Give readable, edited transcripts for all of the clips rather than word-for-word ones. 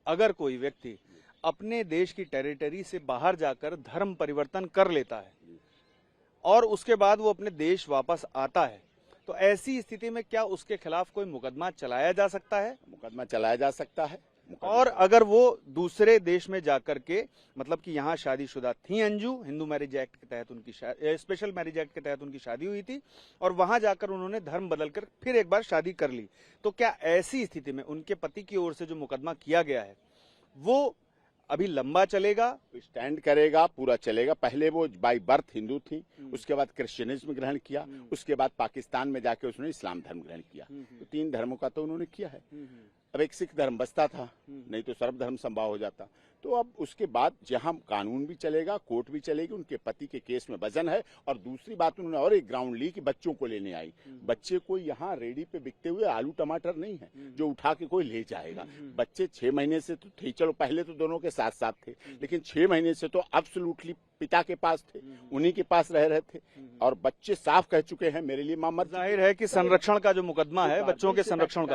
अगर कोई व्यक्ति अपने देश की टेरिटरी से बाहर जाकर धर्म परिवर्तन कर लेता है और उसके बाद वो अपने देश वापस आता है, तो ऐसी स्थिति में क्या उसके खिलाफ कोई मुकदमा चलाया जा सकता है? मुकदमा चलाया जा सकता है। और अगर वो दूसरे देश में जाकर के, मतलब कि यहाँ शादीशुदा थी अंजू, हिंदू मैरिज एक्ट के तहत उनकी स्पेशल मैरिज एक्ट के तहत उनकी शादी हुई थी, और वहां जाकर उन्होंने धर्म बदलकर फिर एक बार शादी कर ली, तो क्या ऐसी स्थिति में उनके पति की ओर से जो मुकदमा किया गया है वो अभी लंबा चलेगा, स्टैंड करेगा, पूरा चलेगा? पहले वो बाय बर्थ हिंदू थी, उसके बाद क्रिश्चियनिज्म ग्रहण किया, उसके बाद पाकिस्तान में जाके उसने इस्लाम धर्म ग्रहण किया। तो 3 धर्मों का तो उन्होंने किया है। अब एक सिख धर्म बचता था, नहीं तो सर्वधर्म संभाव हो जाता। तो अब उसके बाद जहां कानून भी चलेगा, कोर्ट भी चलेगी, उनके पति के केस में वजन है। और दूसरी बात उन्होंने और एक ग्राउंड ली कि बच्चों को लेने आई। बच्चे कोई यहाँ रेडी पे बिकते हुए आलू टमाटर नहीं है जो उठा के कोई ले जाएगा। बच्चे 6 महीने से तो थे, चलो पहले तो दोनों के साथ साथ थे, लेकिन 6 महीने से तो एब्सोल्युटली पिता के पास थे, उन्हीं के पास रह रहे थे। और बच्चे साफ कह चुके हैं मेरे लिए मां मर। जाहिर है कि संरक्षण का जो मुकदमा है, बच्चों के संरक्षण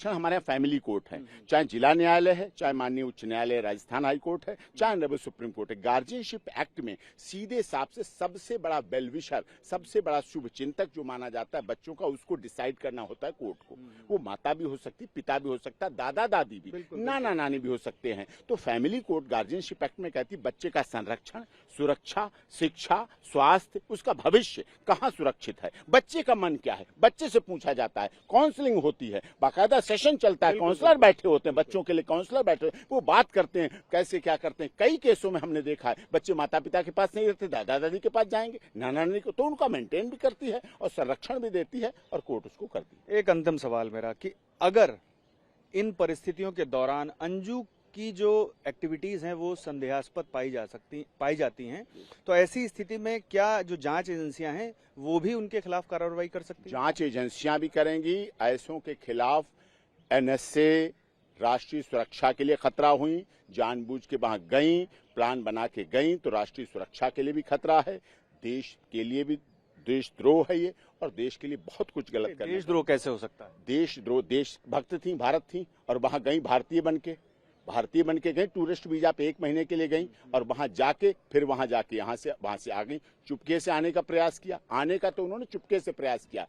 हमारे यहाँ फैमिली कोर्ट है, चाहे जिला न्यायालय है, चाहे माननीय उच्च न्यायालय राजस्थान हाई कोर्ट है, चाहे ऑनरेबल सुप्रीम कोर्ट है। गार्जियनशिप एक्ट में सीधे साफ से सबसे बड़ा वेलविशर, सबसे बड़ा शुभ चिंतक जो माना जाता है बच्चों का, उसको डिसाइड करना होता है कोर्ट को। वो माता भी हो सकती, पिता भी हो सकता, दादा दादी भी, नाना नानी भी हो सकते हैं। तो फैमिली कोर्ट गार्जियनशिप एक्ट में कहती बच्चे का संरक्षण, सुरक्षा, शिक्षा, स्वास्थ्य, उसका भविष्य कहाँ सुरक्षित है, बच्चे का मन क्या है, बच्चे से पूछा जाता है, काउंसलिंग होती है, बाकायदा सेशन चलता है, काउंसलर बैठे होते हैं, बच्चों के लिए काउंसलर बैठे होते हैं, वो बात करते हैं कैसे क्या करते हैं। कई केसों में हमने देखा है बच्चे माता पिता के पास नहीं रहते, दादा दादी के पास जाएंगे, नाना नानी को, तो उनका मेंटेन भी करती है और संरक्षण भी देती है और कोर्ट उसको करती है। एक अंतिम सवाल मेरा कि अगर इन परिस्थितियों के दौरान अंजू की जो एक्टिविटीज हैं वो संदेहास्पद पाई जाती हैं, तो ऐसी स्थिति में क्या जो जांच एजेंसियां हैं वो भी उनके खिलाफ कार्रवाई कर सकती हैं? जांच एजेंसियां भी करेंगी। ऐसों के खिलाफ एनएसए राष्ट्रीय सुरक्षा के लिए खतरा हुई, जानबूझ के वहां गई, प्लान बना के गई, तो राष्ट्रीय सुरक्षा के लिए भी खतरा है, देश के लिए भी देशद्रोह है ये, और देश के लिए बहुत कुछ गलत कर। देशद्रोह कैसे हो सकता है? देशद्रोह, देशभक्त थी, भारत थी, और वहां गई भारतीय बन के गई, टूरिस्ट वीजा पे 1 महीने के लिए गई, और वहां जाके फिर वहां जाके वहां से आ गई। चुपके से आने का प्रयास किया, आने का तो उन्होंने चुपके से प्रयास किया।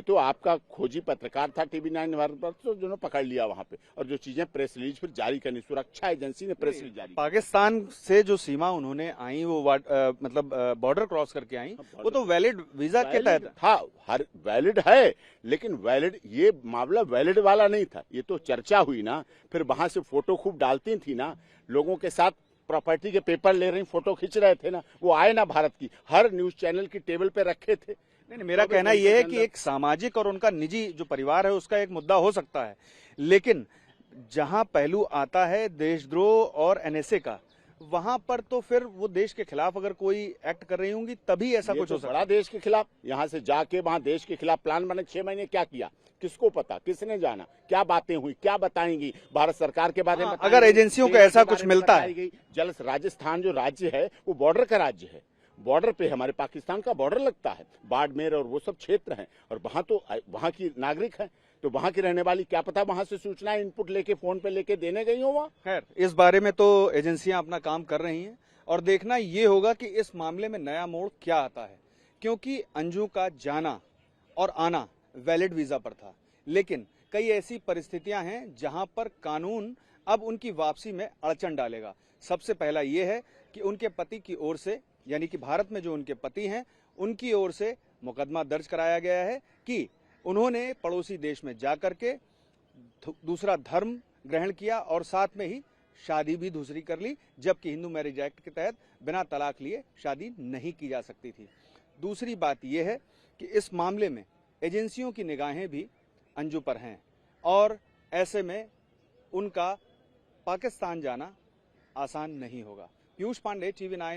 तो आपका खोजी पत्रकार था टीवी 9 पर, तो जो पकड़ लिया वहां पे, और जो चीजें प्रेस रिलीज फिर जारी करनी, सुरक्षा एजेंसी ने प्रेस रिलीज जारी। पाकिस्तान से जो सीमा उन्होंने आई वो मतलब बॉर्डर क्रॉस करके आई, वो तो वैलिड वीजा के तहत था, हर वैलिड है, लेकिन वैलिड ये मामला वैलिड वाला नहीं था। ये तो चर्चा हुई ना, फिर वहां से फोटो खूब डालती थी ना, लोगों के साथ प्रॉपर्टी के पेपर ले रही, फोटो खींच रहे थे ना, वो आए ना भारत की, हर न्यूज चैनल की टेबल पे रखे थे। नहीं, मेरा कहना यह है कि एक सामाजिक और उनका निजी जो परिवार है उसका एक मुद्दा हो सकता है, लेकिन जहां पहलू आता है देशद्रोह और एनएसए का, वहां पर तो फिर वो देश के खिलाफ अगर कोई एक्ट कर रही होंगी तभी ऐसा कुछ हो सकता है। बड़ा देश के खिलाफ, यहाँ से जाके वहां देश के खिलाफ प्लान बने, 6 महीने क्या किया, किसको पता, किसने जाना, क्या बातें हुई, क्या बताएंगी भारत सरकार के बारे में। अगर एजेंसियों को ऐसा कुछ मिलता है। जल राजस्थान जो राज्य है वो बॉर्डर का राज्य है, बॉर्डर पे हमारे पाकिस्तान का बॉर्डर लगता है, बाड़मेर और वो सब क्षेत्र हैं, और वहां की नागरिक है, तो वहां की रहने वाली, क्या पता वहां से सूचना इनपुट लेके फोन पे लेके देने गई हो वहां। खैर, इस बारे में तो एजेंसियां अपना काम कर रही हैं, और देखना ये होगा कि इस मामले में नया मोड़ क्या आता है, क्योंकि अंजू का जाना और आना वैलिड वीजा पर था, लेकिन कई ऐसी परिस्थितियां हैं जहां पर कानून अब उनकी वापसी में अड़चन डालेगा। सबसे पहला ये है कि उनके पति की ओर से, यानी कि भारत में जो उनके पति हैं उनकी ओर से मुकदमा दर्ज कराया गया है कि उन्होंने पड़ोसी देश में जाकर के दूसरा धर्म ग्रहण किया और साथ में ही शादी भी दूसरी कर ली, जबकि हिंदू मैरिज एक्ट के तहत बिना तलाक लिए शादी नहीं की जा सकती थी। दूसरी बात यह है कि इस मामले में एजेंसियों की निगाहें भी अंजू पर हैं, और ऐसे में उनका पाकिस्तान जाना आसान नहीं होगा। पीयूष पांडे, टीवी 9।